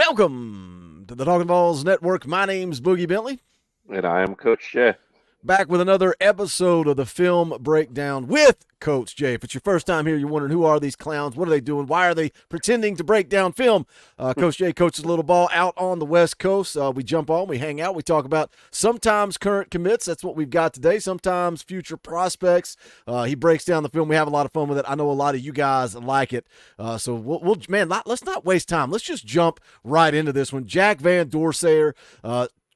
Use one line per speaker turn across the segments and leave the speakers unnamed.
Welcome to the Talkin VAWLS Network. My name's Boogie Bentley.
And I am Coach Jay.
Back with another episode of the Film Breakdown with Coach Jay. If it's your first time here, you're wondering, who are these clowns? What are they doing? Why are they pretending to break down film? Coach Jay coaches little ball out on the West Coast. We jump on, we hang out, we talk about sometimes current commits. That's what we've got today. Sometimes future prospects. He breaks down the film. We have a lot of fun with it. I know a lot of you guys like it. So let's not waste time. Let's just jump right into this one. Jack Van Dorselaer,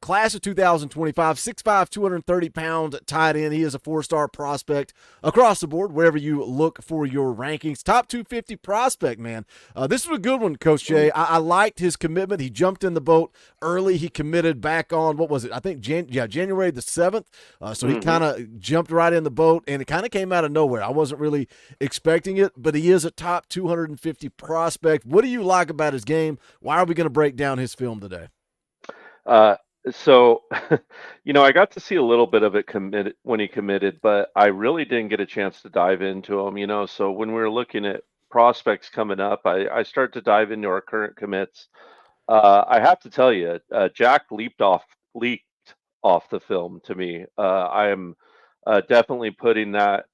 class of 2025, 6'5", 230-pound tight end. He is a four-star prospect across the board, wherever you look for your rankings. Top 250 prospect, man. This was a good one, Coach Jay. I liked his commitment. He jumped in the boat early. He committed back on, what was it? I think January the 7th. So he kind of jumped right in the boat, and it kind of came out of nowhere. I wasn't really expecting it, but he is a top 250 prospect. What do you like about his game? Why are we going to break down his film today?
So, I got to see a little bit of it committed when he committed, but I really didn't get a chance to dive into him. So when we were looking at prospects coming up, I started to dive into our current commits. I have to tell you, Jack leaped off the film to me. I am definitely putting that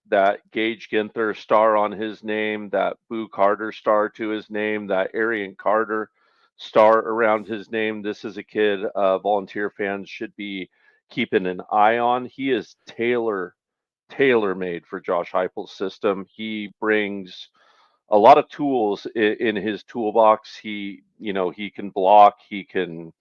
Gage Ginther star on his name, that Boo Carter star to his name, that Arian Carter star around his name. This is a kid volunteer fans should be keeping an eye on. He is tailor made for Josh Heupel's system. He brings a lot of tools in his toolbox. He can block. He can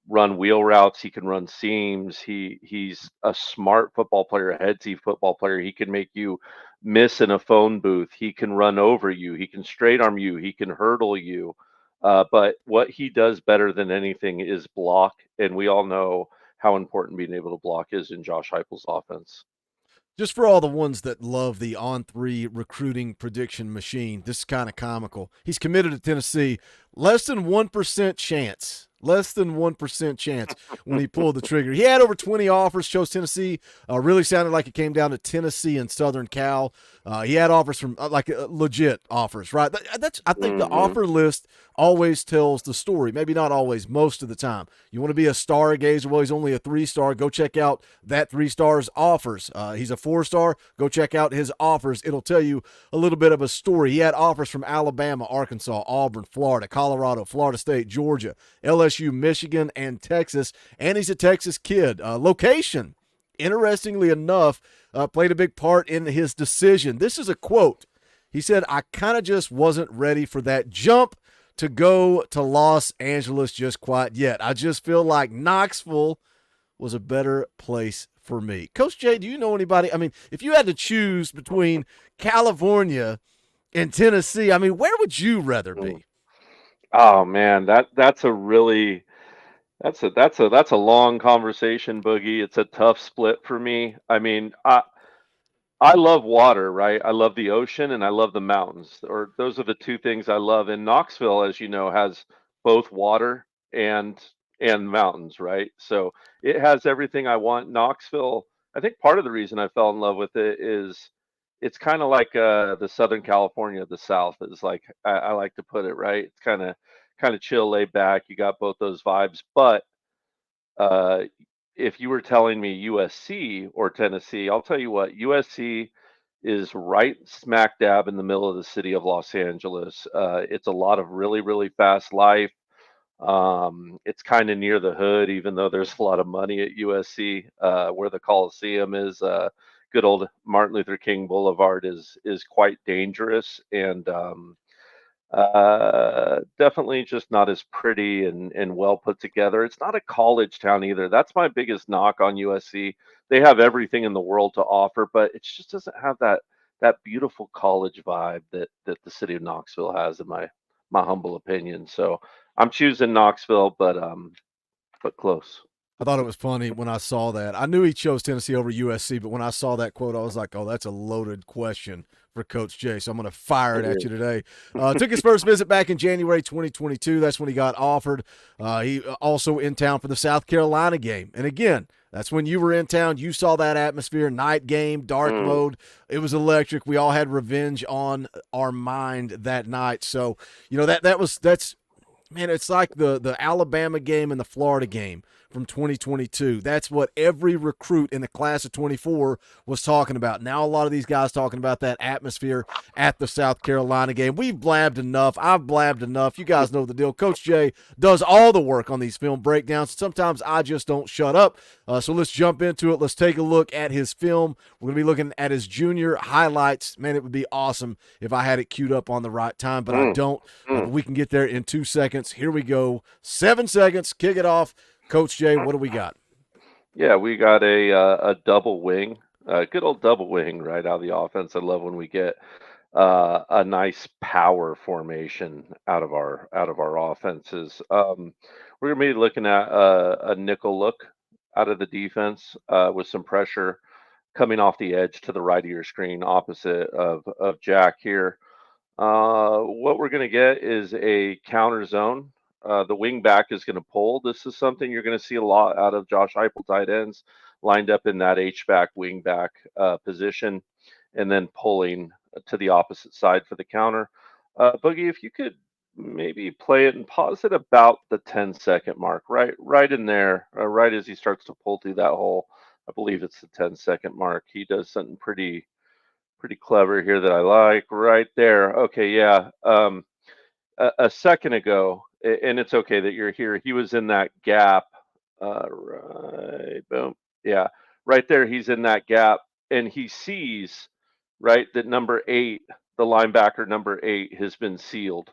run wheel routes. He can run seams. He's a smart football player, a headsy football player. He can make you miss in a phone booth. He can run over you. He can straight arm you. He can hurdle you. But what he does better than anything is block, and we all know how important being able to block is in Josh Heupel's offense.
Just for all the ones that love the on-3 recruiting prediction machine, this is kind of comical. He's committed to Tennessee. Less than 1% chance. Less than 1% chance when he pulled the trigger. He had over 20 offers, chose Tennessee. Really sounded like it came down to Tennessee and Southern Cal. He had offers from legit offers, right? I think the offer list always tells the story. Maybe not always, most of the time. You want to be a stargazer? Well, he's only a 3-star. Go check out that 3-star's offers. He's a 4-star. Go check out his offers. It'll tell you a little bit of a story. He had offers from Alabama, Arkansas, Auburn, Florida, Colorado, Florida State, Georgia, LSU, Michigan, and Texas. And he's a Texas kid. Location, interestingly enough, played a big part in his decision. This is a quote. He said, "I kind of just wasn't ready for that jump to go to Los Angeles just quite yet. I just feel like Knoxville was a better place for me." Coach Jay, do you know anybody? I mean, if you had to choose between California and Tennessee, I mean, where would you rather be?
Oh man, that's a long conversation, Boogie. It's a tough split for me. I mean, I love water, right? I love the ocean and I love the mountains. Or those are the two things I love. And Knoxville, as you know, has both water and mountains, right? So it has everything I want. Knoxville, I think part of the reason I fell in love with it is it's kind of like the Southern California of the South is like I like to put it, right? It's kind of chill, laid back. You got both those vibes, but uh, if you were telling me USC or Tennessee, I'll tell you what, USC is right smack dab in the middle of the city of Los Angeles. It's a lot of really, really fast life. It's kind of near the hood, even though there's a lot of money at USC, where the Coliseum is. Good old Martin Luther King Boulevard is quite dangerous, and definitely just not as pretty and well put together. It's not a college town either. That's my biggest knock on USC. They have everything in the world to offer, but it just doesn't have that beautiful college vibe that the city of Knoxville has, in my humble opinion. So I'm choosing Knoxville, but close.
I thought it was funny when I saw that. I knew he chose Tennessee over USC, but when I saw that quote, I was like, oh, that's a loaded question for Coach Jay. So I'm going to fire it
It
at you
is.
today. Took his first visit back in January 2022. That's when he got offered. He also in town for the South Carolina game. And again, that's when you were in town. You saw that atmosphere, night game, dark
Mm.
mode. It was electric. We all had revenge on our mind that night. So, that's Man, it's like the Alabama game and the Florida game from 2022. That's what every recruit in the class of 24 was talking about. Now a lot of these guys talking about that atmosphere at the South Carolina game. We've blabbed enough. I've blabbed enough. You guys know the deal. Coach Jay does all the work on these film breakdowns. Sometimes I just don't shut up. So let's jump into it. Let's take a look at his film. We're going to be looking at his junior highlights. Man, it would be awesome if I had it queued up on the right time, but I
Mm,
don't. But
mm.
we can get there in 2 seconds. Here we go. 7 seconds. Kick it off. Coach Jay, what do we got?
Yeah, we got a double wing, a good old double wing right out of the offense. I love when we get a nice power formation out of our offenses. We're gonna be looking at a nickel look out of the defense with some pressure coming off the edge to the right of your screen, opposite of Jack here. What we're going to get is a counter zone. The wing back is going to pull. This is something you're going to see a lot out of Josh Heupel tight ends, lined up in that H back wing back position, and then pulling to the opposite side for the counter. Boogie, if you could maybe play it and pause it about the 10-second mark, right in there, right as he starts to pull through that hole. I believe it's the 10-second mark. He does something pretty clever here that I like right there. Okay, yeah. A second ago, and it's okay that you're here. He was in that gap. Right, boom. Yeah, right there. He's in that gap, and he sees right that number 8, the linebacker number 8, has been sealed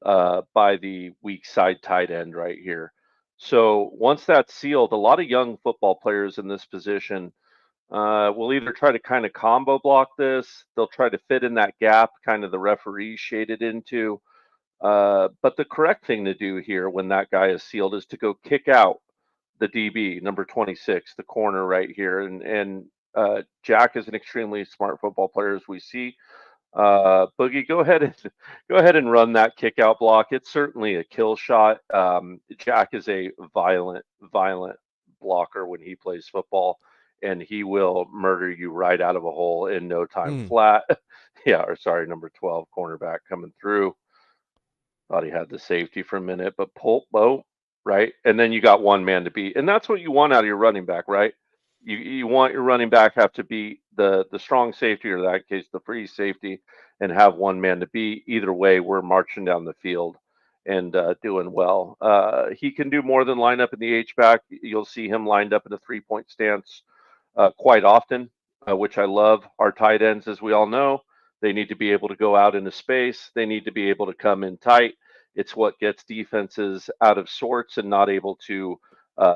by the weak side tight end right here. So once that's sealed, a lot of young football players in this position we'll either try to kind of combo block this, they'll try to fit in that gap, kind of the referee shaded into. But the correct thing to do here when that guy is sealed is to go kick out the DB, number 26, the corner right here. And Jack is an extremely smart football player, as we see. Boogie, go ahead and run that kick out block. It's certainly a kill shot. Jack is a violent blocker when he plays football, and he will murder you right out of a hole in no time
Mm.
flat. Yeah, or sorry, number 12 cornerback coming through. Thought he had the safety for a minute, but pull, bow, right? And then you got one man to beat, and that's what you want out of your running back, right? You want your running back have to beat the strong safety, or in that case the free safety, and have one man to beat. Either way, we're marching down the field and doing well. He can do more than line up in the H back. You'll see him lined up in a 3 point stance quite often, which I love. Our tight ends, as we all know, they need to be able to go out into space. They need to be able to come in tight. It's what gets defenses out of sorts and not able to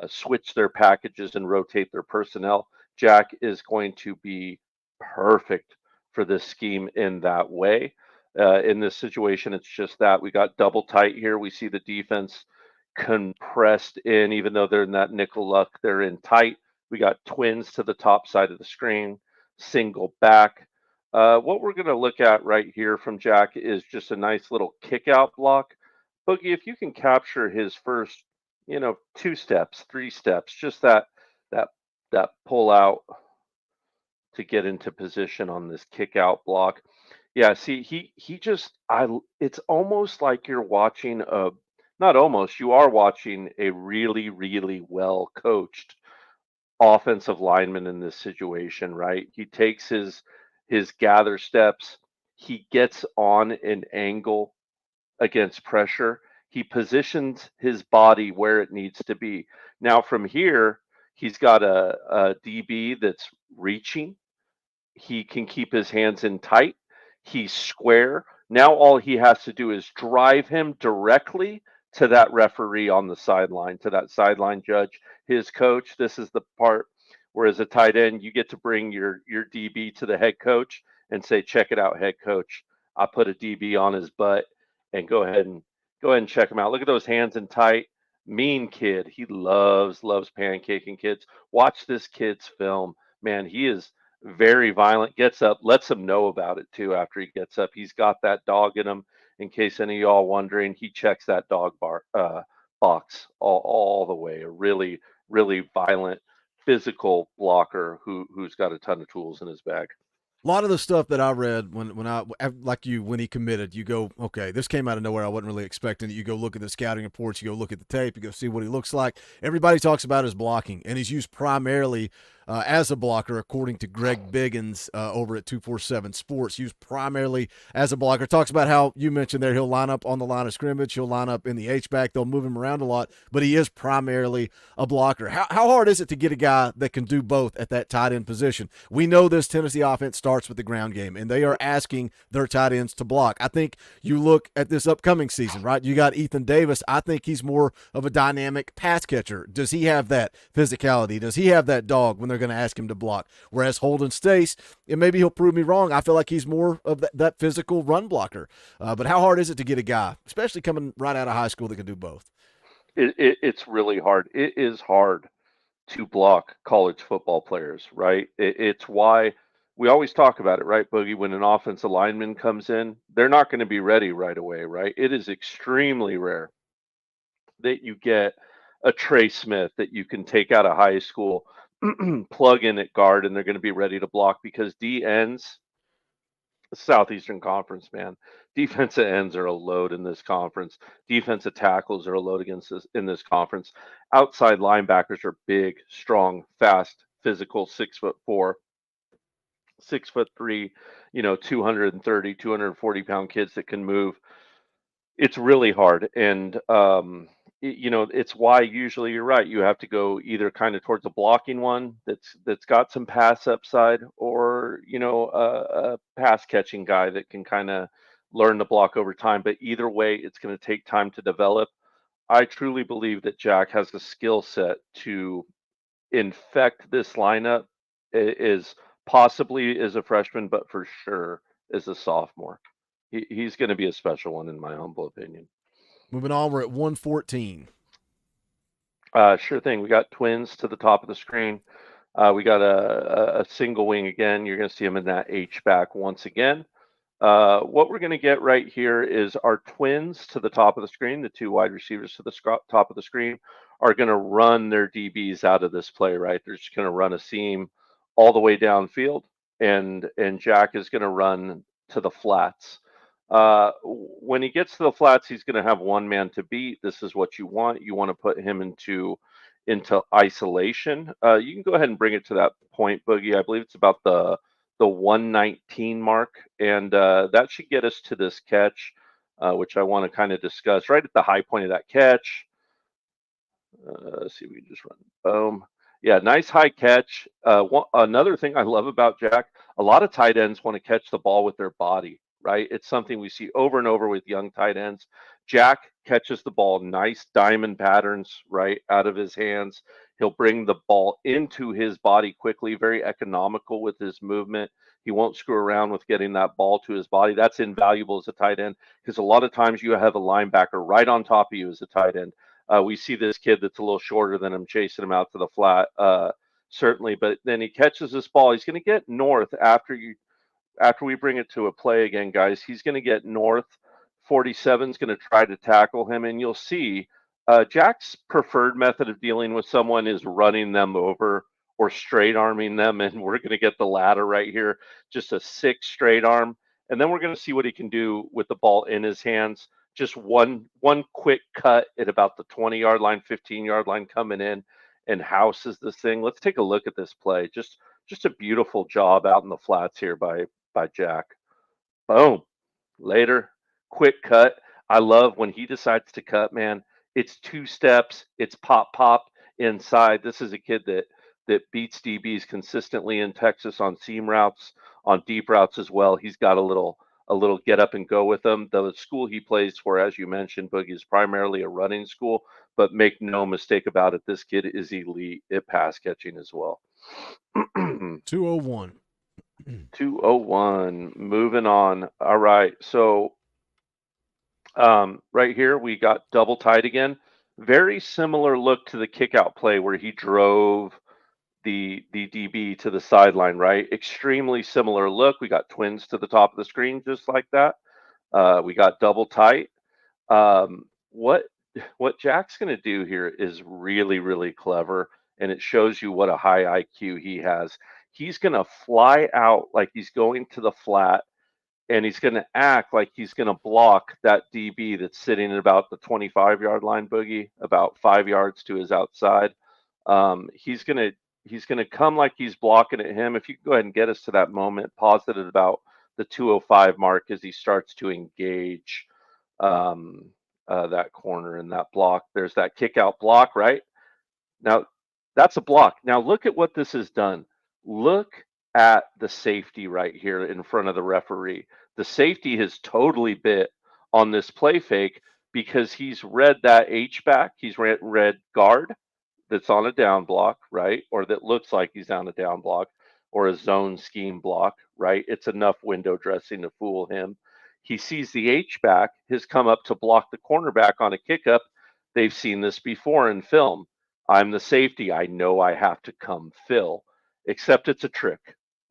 switch their packages and rotate their personnel. Jack is going to be perfect for this scheme in that way. In this situation, it's just that we got double tight here. We see the defense compressed in, even though they're in that nickel luck, they're in tight. We got twins to the top side of the screen, single back. What we're going to look at right here from Jack is just a nice little kick out block. Boogie, if you can capture his first, 2 steps, 3 steps, just that that pull out to get into position on this kick out block. Yeah, see, he just it's almost like you're watching a not almost, you are watching a really, really well coached offensive lineman in this situation, right? He takes his gather steps, he gets on an angle against pressure. He positions his body where it needs to be. Now from here, he's got a DB that's reaching. He can keep his hands in tight. He's square. Now all he has to do is drive him directly to that referee on the sideline, to that sideline judge, his coach. This is the part where, as a tight end, you get to bring your DB to the head coach and say, "Check it out, head coach. I put a DB on his butt, and go ahead and check him out. Look at those hands in tight. Mean kid. He loves pancaking kids. Watch this kid's film. Man, he is very violent, gets up, lets him know about it too after he gets up. He's got that dog in him. In case any of y'all wondering, he checks that box all the way. A really, really violent physical blocker who's got a ton of tools in his bag.
A lot of the stuff that I read when I like you when he committed, you go, okay, this came out of nowhere. I wasn't really expecting it. You go look at the scouting reports, you go look at the tape, you go see what he looks like. Everybody talks about his blocking, and he's used primarily as a blocker, according to Greg Biggins over at 247 Sports. Used primarily as a blocker. Talks about how you mentioned there he'll line up on the line of scrimmage, he'll line up in the H back. They'll move him around a lot, but he is primarily a blocker. How hard is it to get a guy that can do both at that tight end position? We know this Tennessee offense starts with the ground game, and they are asking their tight ends to block. I think you look at this upcoming season, right? You got Ethan Davis. I think he's more of a dynamic pass catcher. Does he have that physicality? Does he have that dog when they're going to ask him to block? Whereas Holden Stace, and maybe he'll prove me wrong, I feel like he's more of that physical run blocker. But how hard is it to get a guy, especially coming right out of high school, that can do both?
It's really hard. It is hard to block college football players, right? It's why we always talk about it, right, Boogie? When an offensive lineman comes in, they're not going to be ready right away, right? It is extremely rare that you get a Trey Smith that you can take out of high school, plug in at guard, and they're going to be ready to block because D ends, Southeastern Conference, man. Defensive ends are a load in this conference. Defensive tackles are a load against this in this conference. Outside linebackers are big, strong, fast, physical, 6'4", 6'3", 230, 240 pound kids that can move. It's really hard, and it's why usually you're right. You have to go either kind of towards a blocking one that's got some pass upside, or a pass catching guy that can kind of learn to block over time. But either way, it's going to take time to develop. I truly believe that Jack has the skill set to infect this lineup. Is possibly as a freshman, but for sure as a sophomore. He's going to be a special one, in my humble opinion.
Moving on, we're at 114.
Sure thing. We got twins to the top of the screen. We got a single wing again. You're going to see him in that H back once again. What we're going to get right here is our twins to the top of the screen. The two wide receivers to the top of the screen are going to run their DBs out of this play, right? They're just going to run a seam all the way downfield, and Jack is going to run to the flats. When he gets to the flats, he's going to have one man to beat. This is what you want. You want to put him into isolation. You can go ahead and bring it to that point, Boogie. I believe it's about the 119 mark, and that should get us to this catch, which I want to kind of discuss right at the high point of that catch. Let's see if we can just run. Boom. Yeah, nice high catch. Another thing I love about Jack, a lot of tight ends want to catch the ball with their body, right? It's something we see over and over with young tight ends. Jack catches the ball, nice diamond patterns, right, out of his hands. He'll bring the ball into his body quickly, very economical with his movement. He won't screw around with getting that ball to his body. That's invaluable as a tight end because a lot of times you have a linebacker right on top of you as a tight end. We see this kid that's a little shorter than him chasing him out to the flat, certainly. But then he catches this ball. He's going to get north after we bring it to a play again, guys. He's going to get north. 47 is going to try to tackle him, and you'll see Jack's preferred method of dealing with someone is running them over or straight arming them, and we're going to get the latter right here, just a sick straight arm, and then we're going to see what he can do with the ball in his hands. Just one quick cut at about the 20-yard line, 15-yard line coming in, and houses this thing. Let's take a look at this play. Just a beautiful job out in the flats here by Jack. Boom. Later, quick cut. I love when he decides to cut, man. It's two steps. It's pop pop inside. This is a kid that beats DBs consistently in Texas on seam routes, on deep routes as well. He's got a little get up and go with him. The school he plays for, as you mentioned, Boogie, is primarily a running school, but make no mistake about it, this kid is elite at pass catching as well.
201.
201. Moving on. All right. So right here we got double tight again. Very similar look to the kick out play where he drove the DB to the sideline, right? Extremely similar look. We got twins to the top of the screen just like that. We got double tight. What Jack's going to do here is really, really clever, and it shows you what a high IQ he has. he's going to fly out like he's going to the flat, and he's going to act like he's going to block that DB that's sitting at about the 25-yard line, Boogie, about 5 yards to his outside. He's gonna come like he's blocking at him. If you can go ahead and get us to that moment, pause it at about the 205 mark as he starts to engage um, that corner and that block. There's that kick out block, right? Now, that's a block. Now, look at what this has done. Look at the safety right here in front of the referee. The safety has totally bit on this play fake because he's read that H back. He's read guard that's on a down block, right? Or that looks like he's on a down block or a zone scheme block, right? It's enough window dressing to fool him. He sees the H back, has come up to block the cornerback on a kick up. They've seen this before in film. I'm the safety. I know I have to come fill, except it's a trick,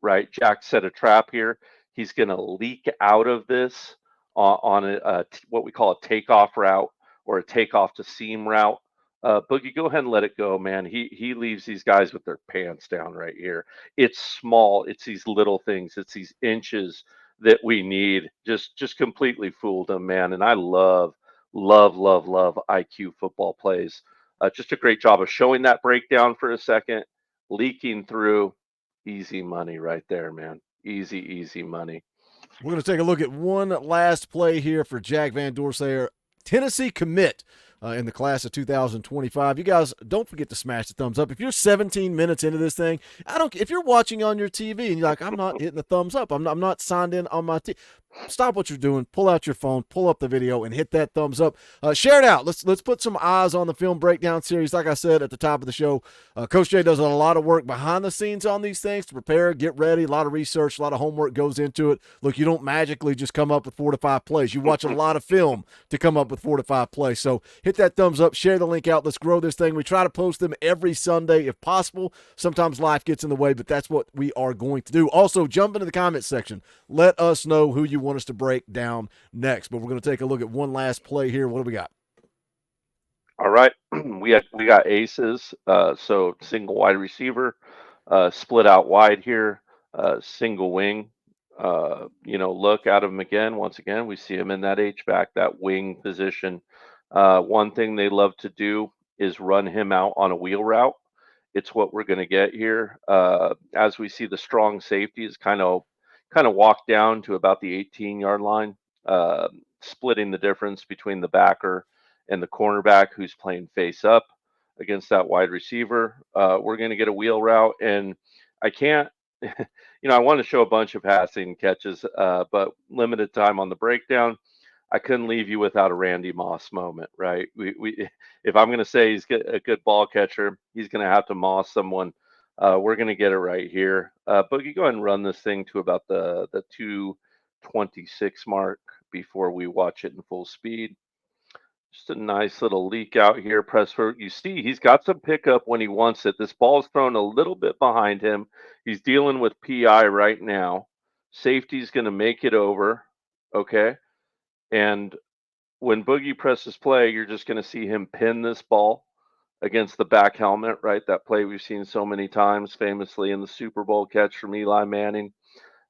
right? Jack set a trap here. He's going to leak out of this on what we call a takeoff route or a takeoff to seam route. Boogie, go ahead and let it go, man. He leaves these guys with their pants down right here. It's small. It's these little things. It's these inches that we need. Just completely fooled him, man. And I love IQ football plays. Just a great job of showing that breakdown for a second, leaking through. Easy money right there, man. Easy money.
We're going to take a look at one last play here for Jack Van Dorselaer, Tennessee commit in the class of 2025. You guys, don't forget to smash the thumbs up. If you're 17 minutes into this thing, if you're watching on your TV and you're like, I'm not hitting the thumbs up, I'm not signed in on my TV. Stop what you're doing. Pull out your phone, pull up the video, and hit that thumbs up. Share it out. Let's put some eyes on the film breakdown series. Like I said at the top of the show, Coach Jay does a lot of work behind the scenes on these things to prepare, get ready. A lot of research, a lot of homework goes into it. Look, you don't magically just come up with 4 to 5 plays. You watch a lot of film to come up with 4 to 5 plays. So hit that thumbs up. Share the link out. Let's grow this thing. We try to post them every Sunday if possible. Sometimes life gets in the way, but that's what we are going to do. Also, jump into the comment section. Let us know who you want us to break down next. But we're going to take a look at one last play here. What do we got?
All right, we got aces. So single wide receiver, split out wide here, single wing. Look at him again. Once again, we see him in that H back, that wing position. One thing they love to do is run him out on a wheel route. It's what we're going to get here. As we see the strong safeties kind of walk down to about the 18-yard line, splitting the difference between the backer and the cornerback who's playing face up against that wide receiver. We're going to get a wheel route, and I can't, I want to show a bunch of passing catches, but limited time on the breakdown. I couldn't leave you without a Randy Moss moment, right? If I'm going to say he's a good ball catcher, he's going to have to Moss someone. We're going to get it right here. Boogie, go ahead and run this thing to about the 226 mark before we watch it in full speed. Just a nice little leak out here. Press for. You see, he's got some pickup when he wants it. This ball's thrown a little bit behind him. He's dealing with PI right now. Safety's going to make it over. Okay. And when Boogie presses play, you're just going to see him pin this ball against the back helmet, right? That play we've seen so many times, famously in the Super Bowl catch from Eli Manning,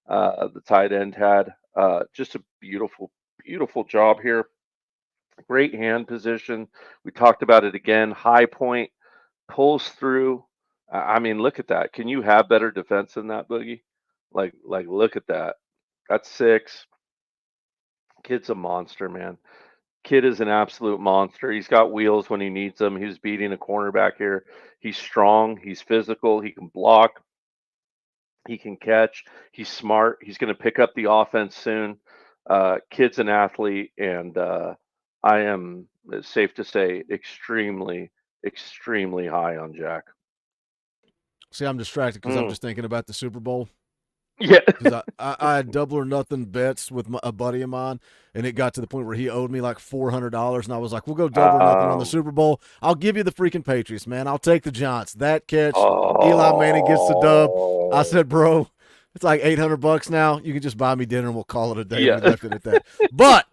the tight end had. Just a beautiful job here. Great hand position. We talked about it again. High point, pulls through. I mean, look at that. Can you have better defense than that, Boogie? Like, look at that. That's 6. Kid's a monster, man. Kid is an absolute monster. He's got wheels when he needs them. He's beating a cornerback here. He's strong. He's physical. He can block. He can catch. He's smart. He's going to pick up the offense soon. Kid's an athlete, and I am, it's safe to say, extremely high on Jack.
See, I'm distracted because I'm just thinking about the Super Bowl.
Yeah.
Because I had double or nothing bets with a buddy of mine, and it got to the point where he owed me like $400, and I was like, we'll go double or nothing on the Super Bowl. I'll give you the freaking Patriots, man. I'll take the Giants. That catch, Eli Manning gets the dub. I said, bro, it's like $800 now. You can just buy me dinner, and we'll call it a day.
Yeah.
We left it at that. But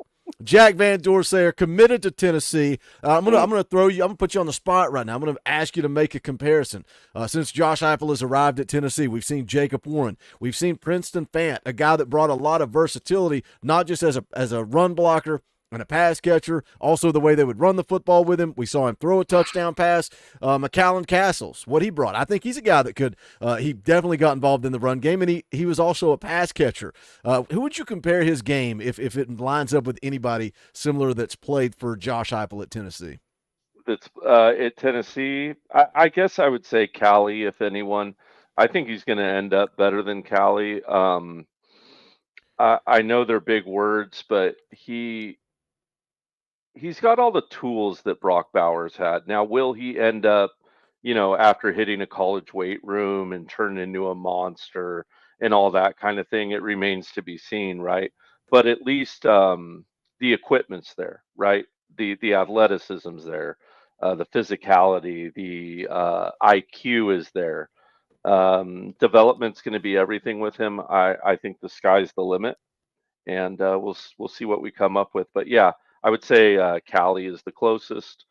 Jack Van Dorselaer committed to Tennessee. I'm gonna throw you. I'm gonna put you on the spot right now. I'm gonna ask you to make a comparison. Since Josh Heupel has arrived at Tennessee, we've seen Jacob Warren, we've seen Princeton Fant, a guy that brought a lot of versatility, not just as a run blocker and a pass catcher, also the way they would run the football with him. We saw him throw a touchdown pass. McCallan Castles, what he brought. I think he's a guy that could, he definitely got involved in the run game, and he was also a pass catcher. Who would you compare his game if it lines up with anybody similar that's played for Josh Heupel at Tennessee?
That's at Tennessee. I guess I would say Cali, if anyone. I think he's going to end up better than Cali. I know they're big words, but he's got all the tools that Brock Bowers had. Now, will he end up, after hitting a college weight room and turn into a monster and all that kind of thing? It remains to be seen, right? But at least the equipment's there, right? The athleticism's there, the physicality, the IQ is there. Development's going to be everything with him. I think the sky's the limit, and we'll see what we come up with. But yeah, I would say Cali is the closest,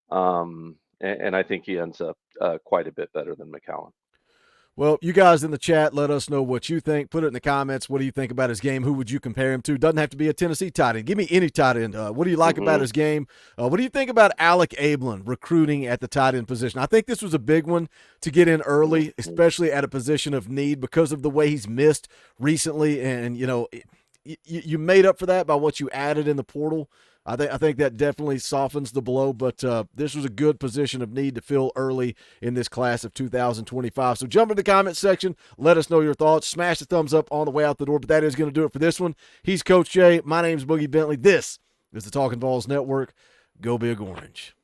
and I think he ends up quite a bit better than McCowan.
Well, you guys in the chat, let us know what you think. Put it in the comments. What do you think about his game? Who would you compare him to? Doesn't have to be a Tennessee tight end. Give me any tight end. What do you like about his game? What do you think about Alec Ablin recruiting at the tight end position? I think this was a big one to get in early, especially at a position of need because of the way he's missed recently. And, you made up for that by what you added in the portal. I think that definitely softens the blow, but this was a good position of need to fill early in this class of 2025. So jump in the comment section. Let us know your thoughts. Smash the thumbs up on the way out the door, but that is going to do it for this one. He's Coach Jay. My name's Boogie Bentley. This is the Talkin VAWLS Network. Go Big Orange.